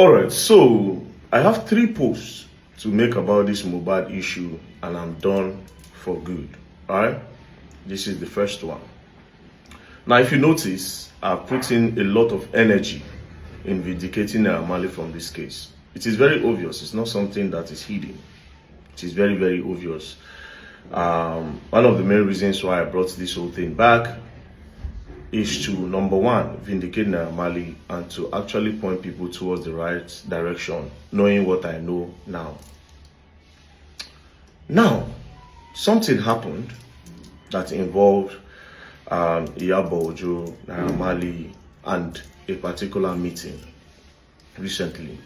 Alright, so I have 3 posts to make about this MOHBAD issue and I'm done for good. Alright, this is the first one. Now, if you notice, I've put in a lot of energy in vindicating MARLEY from this case. It is very obvious, it's not something that is hidden. It is very, very obvious. One of the main reasons why I brought this whole thing back is to, number one, vindicate MARLEY and to actually point people towards the right direction, knowing what I know now. Now, something happened that involved IYABO, OJO, MARLEY, and a particular meeting recently.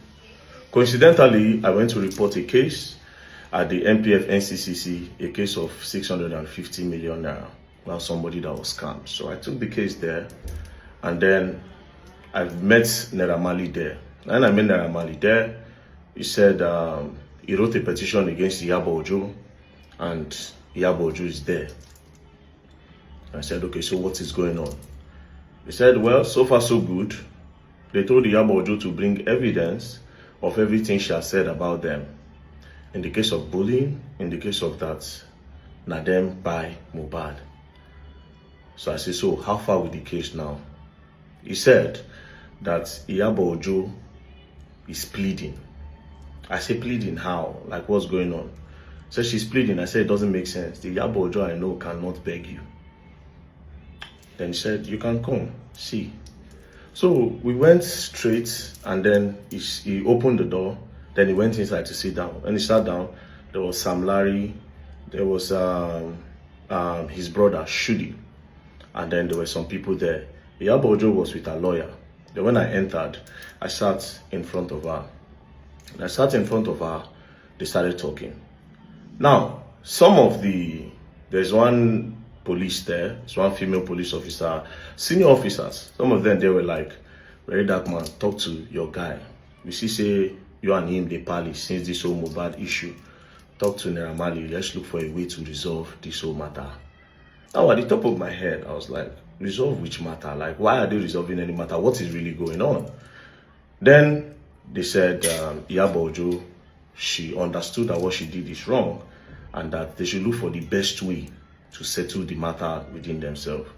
Coincidentally, I went to report a case at the MPF NCCC, a case of 650 million naira. Now somebody that was scammed. So I took the case there, and then I met MARLEY there. And I met MARLEY there. He said he wrote a petition against IYABO OJO, and IYABO OJO is there. I said, okay, so what is going on? He said, well, so far so good. They told IYABO OJO to bring evidence of everything she has said about them. In the case of bullying, in the case of that, na them by MOHBAD. So I said, so how far with the case now? He said that IYABO OJO is pleading. I said, pleading how? Like, what's going on? So she's pleading. I said, it doesn't make sense. The IYABO OJO I know cannot beg you. Then he said, you can come, see. So we went straight, and then he opened the door. Then he went inside to sit down. When he sat down, there was Sam Larry, there was his brother, Shudi. And then there were some people there. IYABO OJO was with a lawyer. Then when I entered, I sat in front of her. And I sat in front of her, they started talking. Now, there's one police there, there's one female police officer, senior officers. Some of them, they were like, very dark man, talk to your guy. We see, say, you and him, they parley since this whole MOHBAD issue. Talk to MARLEY, let's look for a way to resolve this whole matter. Now, at the top of my head, I was like, resolve which matter? Like, why are they resolving any matter? What is really going on? Then they said IYABO OJO, she understood that what she did is wrong and that they should look for the best way to settle the matter within themselves.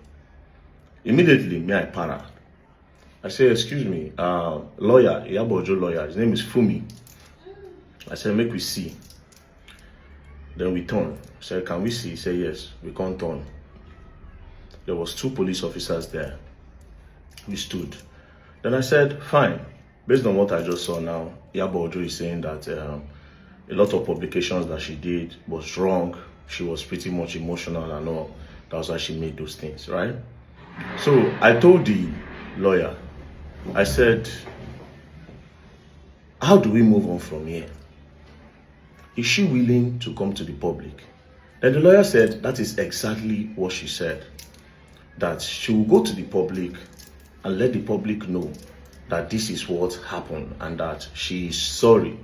Immediately, me, I para. I said, excuse me, lawyer, IYABO OJO lawyer, his name is Fumi. I said, make we see. Then we turn. I said, can we see? He said, yes, we can't turn. There was 2 police officers there. We stood. Then I said, fine. Based on what I just saw now, IYABO OJO is saying that a lot of publications that she did was wrong. She was pretty much emotional and all. That's why she made those things, right? So I told the lawyer, I said, how do we move on from here? Is she willing to come to the public? Then the lawyer said, that is exactly what she said. That she will go to the public and let the public know that this is what happened and that she is sorry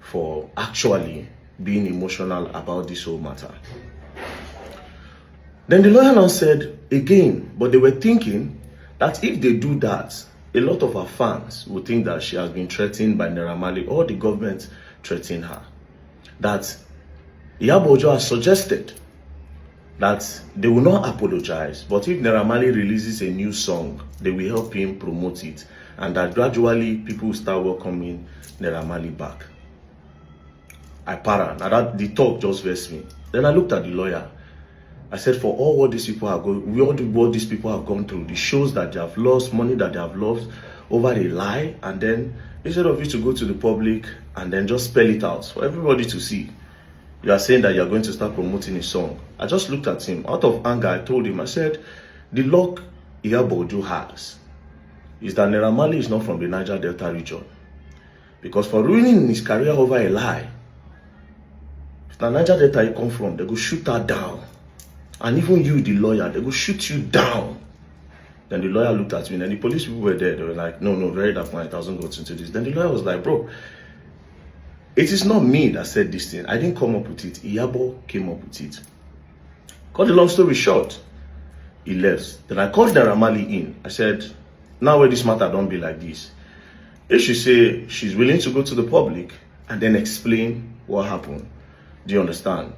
for actually being emotional about this whole matter. Then the lawyer now said again, but they were thinking that if they do that, a lot of her fans will think that she has been threatened by MARLEY or the government threatening her. That IYABO OJO has suggested that they will not apologize, but if MARLEY releases a new song, they will help him promote it, and that gradually people will start welcoming MARLEY back. I para. Now that the talk just vexed me. Then I looked at the lawyer. I said, for all what these people have gone through, the shows that they have lost, money that they have lost over a lie, and then instead of you to go to the public and then just spell it out for everybody to see, you are saying that you are going to start promoting a song. I just looked at him. Out of anger, I told him, I said, the luck IYABO OJO has is that MARLEY is not from the Niger Delta region. Because for ruining his career over a lie, if the Niger Delta you come from, they go shoot her down. And even you, the lawyer, they go shoot you down. Then the lawyer looked at me, and the police people were there. They were like, no, very dark man, it hasn't got into this. Then the lawyer was like, bro, it is not me that said this thing. I didn't come up with it. IYABO came up with it. Cut the long story short, he left. Then I called MARLEY in. I said, now where this matter don't be like this, If she say she's willing to go to the public and then explain what happened, do you understand?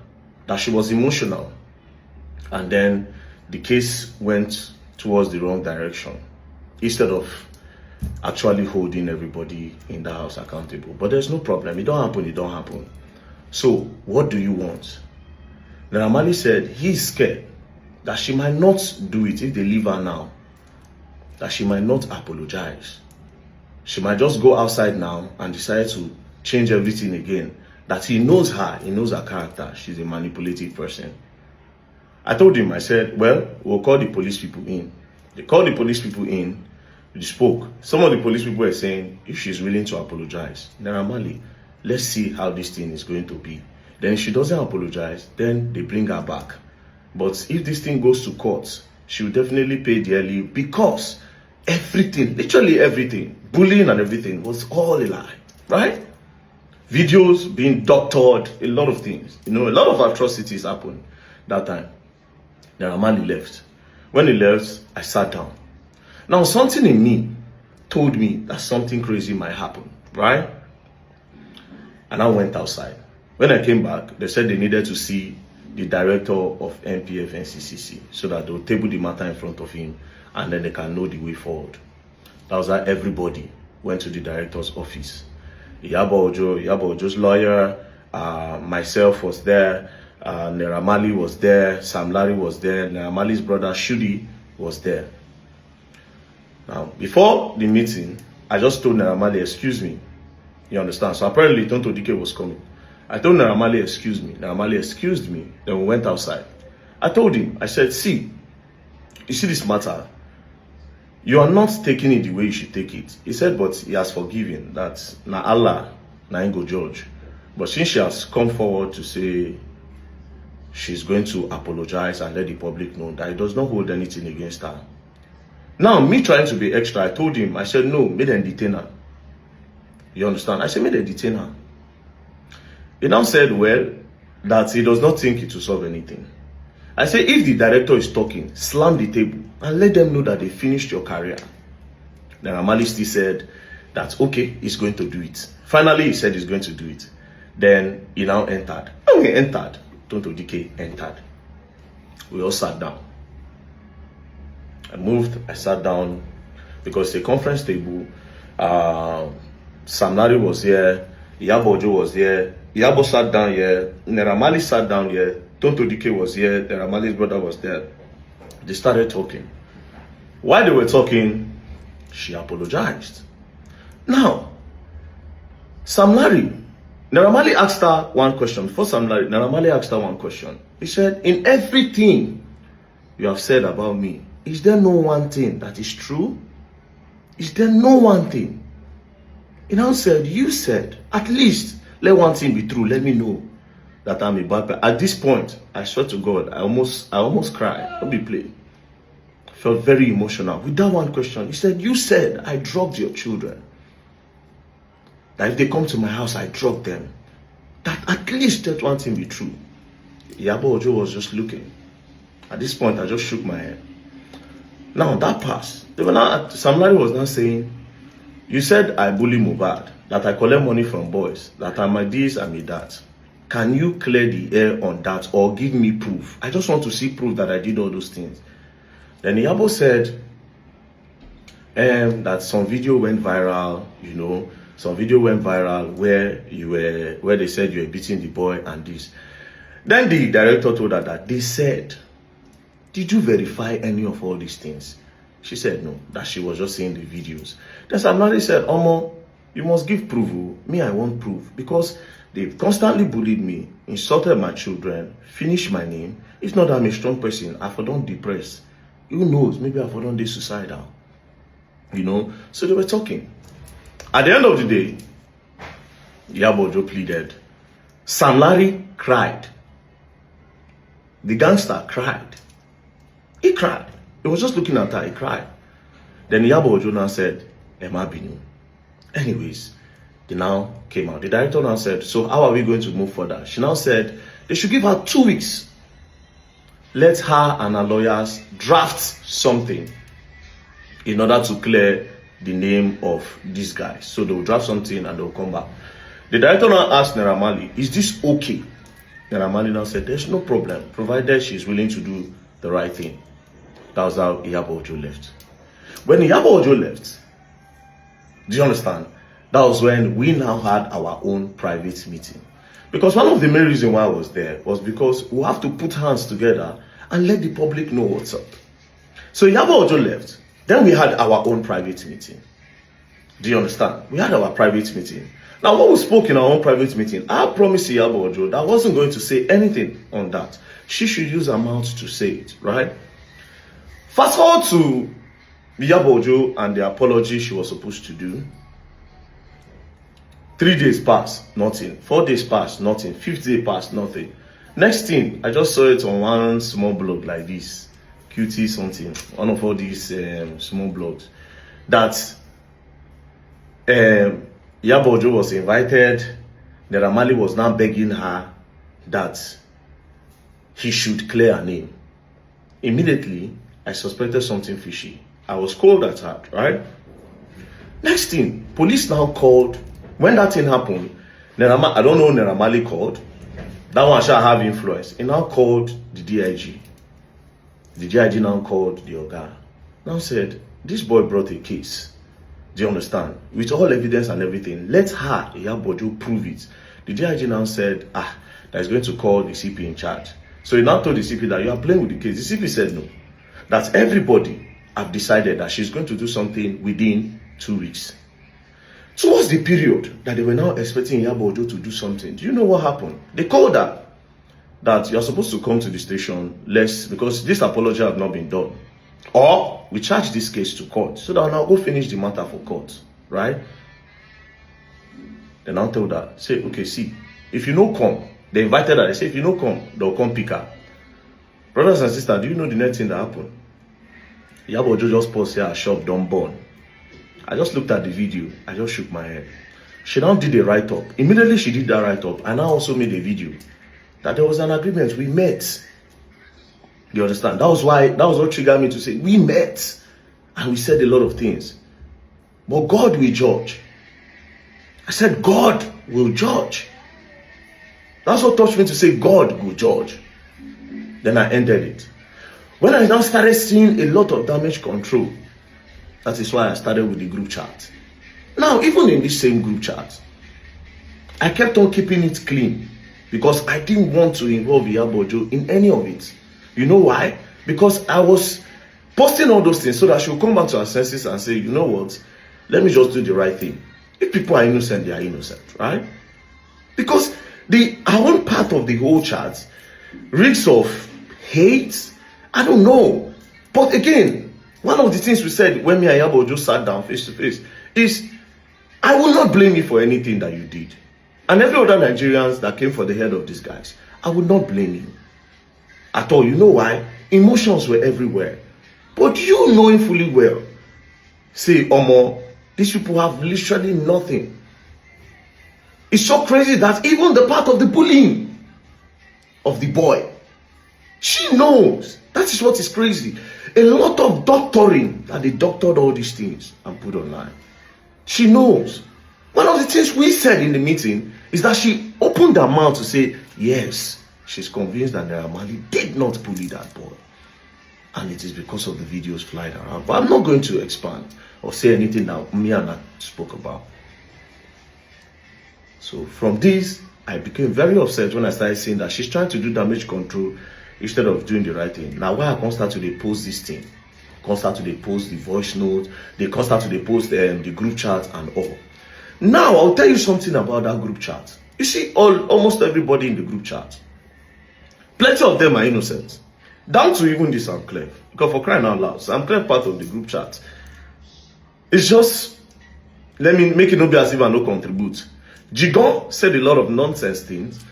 That she was emotional. And then the case went towards the wrong direction. Instead of actually holding everybody in the house accountable. But there's no problem. It don't happen, it don't happen. So what do you want? Naira Marley said he's scared that she might not do it if they leave her now. That she might not apologize. She might just go outside now and decide to change everything again. That he knows her character. She's a manipulative person. I told him, I said, well, we'll call the police people in. They called the police people in. We spoke. Some of the police people were saying, if she's willing to apologize, Naira Marley, let's see how this thing is going to be. Then if she doesn't apologize, then they bring her back. But if this thing goes to court, she will definitely pay dearly because everything, literally everything, bullying and everything was all a lie, right? Videos being doctored, a lot of things. You know, a lot of atrocities happened that time. Naira Marley left. When he left, I sat down. Now, something in me told me that something crazy might happen, right? And I went outside. When I came back, they said they needed to see the director of NPF NCCC so that they'll table the matter in front of him and then they can know the way forward. That was how everybody went to the director's office. IYABO Ojo's lawyer, myself was there, Naira Marley was there, Sam Larry was there, Naira Marley's brother Shudi was there. Now, before the meeting, I just told Naira Marley, excuse me. You understand? So apparently, Tonto Dike was coming. I told Naira Marley, excuse me. Naira Marley excused me. Then we went outside. I told him, I said, see, you see this matter? You are not taking it the way you should take it. He said, but he has forgiven. That na Allah, na him go judge. But since she has come forward to say she's going to apologize and let the public know that he does not hold anything against her. Now, me trying to be extra, I told him, I said, no, make them detain her. You understand? I said, make them detain her. He now said, well, that he does not think it will solve anything. I said, if the director is talking, slam the table and let them know that they finished your career. Naira Marley still said that, okay, he's going to do it. Finally, he said he's going to do it. Then he now entered. When he entered, Tonto Dike entered. We all sat down. I moved, I sat down because the conference table, Sam Larry was here, IYABO Ojo was here, IYABO sat down here, Naira Marley sat down here, Tonto Dike was here, Naira Marley's brother was there. They started talking. While they were talking, she apologized. Now, Sam Larry, Naira Marley asked her one question. Before Sam Larry, Naira Marley asked her one question. He said, in everything you have said about me, is there no one thing that is true? Is there no one thing? He now said, you said, at least let one thing be true. Let me know that I'm a bad person. At this point, I swear to God, I almost cried. Don't be playing. I felt very emotional. With that one question, he said, you said I drugged your children. That if they come to my house, I drug them. That at least let one thing be true. IYABO Ojo was just looking. At this point, I just shook my head. Now that passed. Sam Larry was now saying, you said I bully MOHBAD, that I collect money from boys, that I'm a this, I'm a that. Can you clear the air on that or give me proof? I just want to see proof that I did all those things. Then IYABO said that some video went viral, you know, some video went viral where they said you were beating the boy and this. Then the director told her that they said, did you verify any of all these things? She said no, that she was just seeing the videos. Then Sam Larry said, Omo, you must give proof. Me, I want proof. Because they've constantly bullied me, insulted my children, finished my name. If not, I'm a strong person. I for don't depressed. Who knows? Maybe I for don't be suicidal. You know? So they were talking. At the end of the day, IYABO Ojo pleaded. Sam Larry cried. The gangster cried. He cried. He was just looking at her. He cried. Then IYABO Ojo now said, Emma Binu. Anyways, they now came out. The director now said, so how are we going to move further? She now said, they should give her 2 weeks. Let her and her lawyers draft something in order to clear the name of these guys. So they'll draft something and they'll come back. The director now asked Naira Marley, is this okay? Naira Marley now said, there's no problem, provided she's willing to do the right thing. That was how IYABO OJO left. When IYABO OJO left, do you understand? That was when we now had our own private meeting. Because one of the main reasons why I was there was because we have to put hands together and let the public know what's up. So IYABO OJO left. Then we had our own private meeting. Do you understand? We had our private meeting. Now, what we spoke in our own private meeting, I promised IYABO OJO that I wasn't going to say anything on that. She should use her mouth to say it, right? Fast forward to IYABO OJO and the apology she was supposed to do. 3 days passed, nothing. 4 days passed, nothing. 5th day passed, nothing. Next thing, I just saw it on one small blog like this. QT something. One of all these small blogs. That IYABO OJO was invited. Naira Marley was now begging her that he should clear her name. Immediately, I suspected something fishy. I was cold at heart, right? Next thing, police now called. When that thing happened, I don't know who Naira Marley called. That one shall have influence. He now called the DIG. The DIG now called the Oga. Now said, this boy brought a case. Do you understand? With all evidence and everything, let her, IYABO OJO, prove it. The DIG now said, that he's going to call the CP in charge. So he now told the CP that you are playing with the case. The CP said no. That everybody have decided that she's going to do something within 2 weeks. Towards the period that they were now expecting IYABO OJO to do something, do you know what happened? They called her that you're supposed to come to the station because this apology have not been done. Or we charge this case to court so that I'll now go finish the matter for court, right? They now told her, say, okay, see, if you no come, they invited her, they say, if you no come, they'll come pick her. Brothers and sisters, do you know the next thing that happened? IYABO OJO just paused here, her shop done burn. I just looked at the video, I just shook my head. She now did a write-up. Immediately she did that write-up, and I also made a video that there was an agreement, we met. You understand? That was what triggered me to say, we met, and we said a lot of things. But God will judge. I said, God will judge. That's what touched me to say, God will judge. Then I ended it. When I now started seeing a lot of damage control, that is why I started with the group chat. Now, even in this same group chat, I kept on keeping it clean because I didn't want to involve IYABO OJO in any of it. You know why? Because I was posting all those things so that she'll come back to her senses and say, you know what? Let me just do the right thing. If people are innocent, they are innocent, right? Because our own part of the whole chat reeks of hate. I don't know. But again, one of the things we said when me and IYABO OJO sat down face to face is, I will not blame you for anything that you did. And every other Nigerians that came for the head of these guys, I would not blame you at all. You know why? Emotions were everywhere. But you knowing fully well, say, Omo, these people have literally nothing. It's so crazy that even the part of the bullying of the boy, she knows. That is what is crazy. A lot of doctoring that they doctored all these things and put online. She knows. One of the things we said in the meeting is that she opened her mouth to say, yes, she's convinced that Naira Marley did not bully that boy. And it is because of the videos flying around. But I'm not going to expand or say anything that me and I spoke about. So from this, I became very upset when I started saying that she's trying to do damage control instead of doing the right thing. Now, why I constantly post this thing? Constantly post the voice note, they constantly post the group chat and all. Now, I'll tell you something about that group chat. You see, almost everybody in the group chat, plenty of them are innocent. Down to even the Sam Clef. Because for crying out loud, Sam Clef part of the group chat. It's just, let me make it not be as if I no contribute. Jigon said a lot of nonsense things,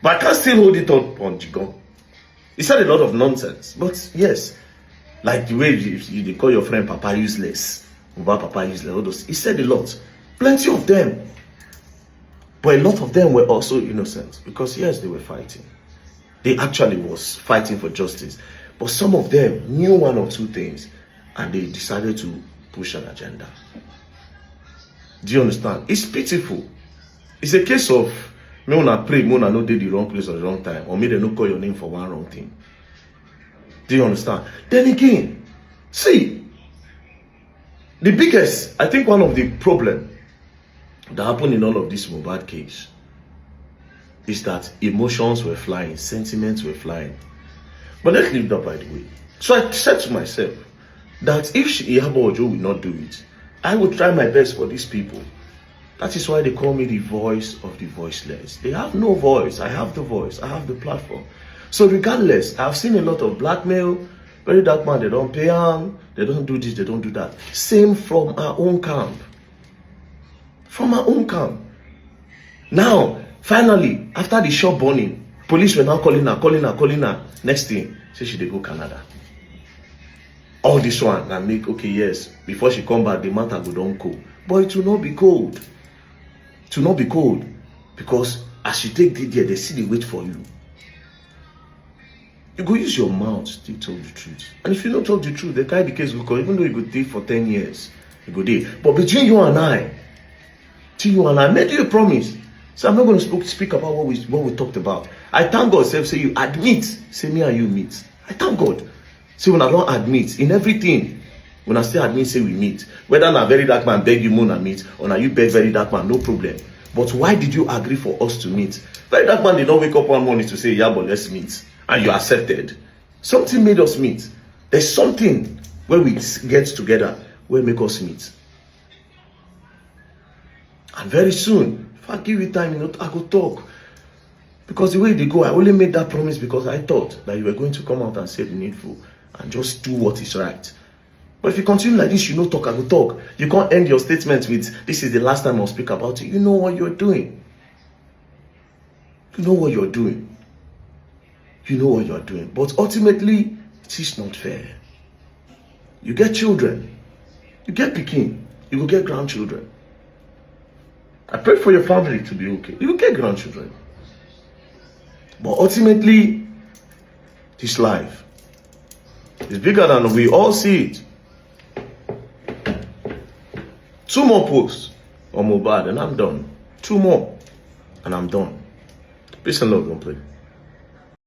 but I can't still hold it on Jigon. He said a lot of nonsense, but yes, like the way you call your friend Papa useless, Papa useless, all those. He said a lot, plenty of them, but a lot of them were also innocent because yes, they were fighting. They actually was fighting for justice, but some of them knew one or two things, and they decided to push an agenda. Do you understand? It's pitiful. It's a case of me wanna pray, me wanna not do the wrong place at the wrong time, or me they not call your name for one wrong thing. Do you understand? Then again, see, the biggest, I think one of the problem that happened in all of this MOHBAD case is that emotions were flying, sentiments were flying. But let's leave that by the way. So I said to myself that if IYABO OJO will not do it, I will try my best for these people. That is why they call me the voice of the voiceless. They have no voice. I have the voice. I have the platform. So regardless, I've seen a lot of blackmail. Very dark man, they don't pay them. They don't do this, they don't do that. Same from our own camp. From our own camp. Now, finally, after the shop burning, police were now calling her. Next thing, say she dey go Canada. All this one, and make, okay, yes, before she come back, the matter go down cold. But it will not be cold. It will not be cold. Because as you take the there, they see the wait for you. You go use your mouth to tell the truth. And if you don't talk the truth, the guy the case will call, even though you go there for 10 years, you go there. But between you and I, made you a promise. So I'm not going to speak about what we talked about. I thank God, say you admit, say me and you meet. I thank God. See, when I don't admit in everything, when I still admit, say we meet. Whether na very dark man beg you moon and meet, or na you beg very dark man, no problem. But why did you agree for us to meet? Very dark man did not wake up one morning to say, yeah, but let's meet. And you accepted. Something made us meet. There's something where we get together, where make us meet. And very soon, if I give you time, I go talk. Because the way they go, I only made that promise because I thought that you were going to come out and say the needful and just do what is right. But if you continue like this, you know talk, I go talk. You can't end your statement with, this is the last time I'll speak about it. You know what you're doing. You know what you're doing. You know what you're doing. But ultimately, it is not fair. You get children. You get pikin. You will get grandchildren. I pray for your family to be okay. You will get grandchildren. But ultimately, this life is bigger than we all see it. 2 more posts on MOHBAD and I'm done. 2 more and I'm done. Peace and love, don't play.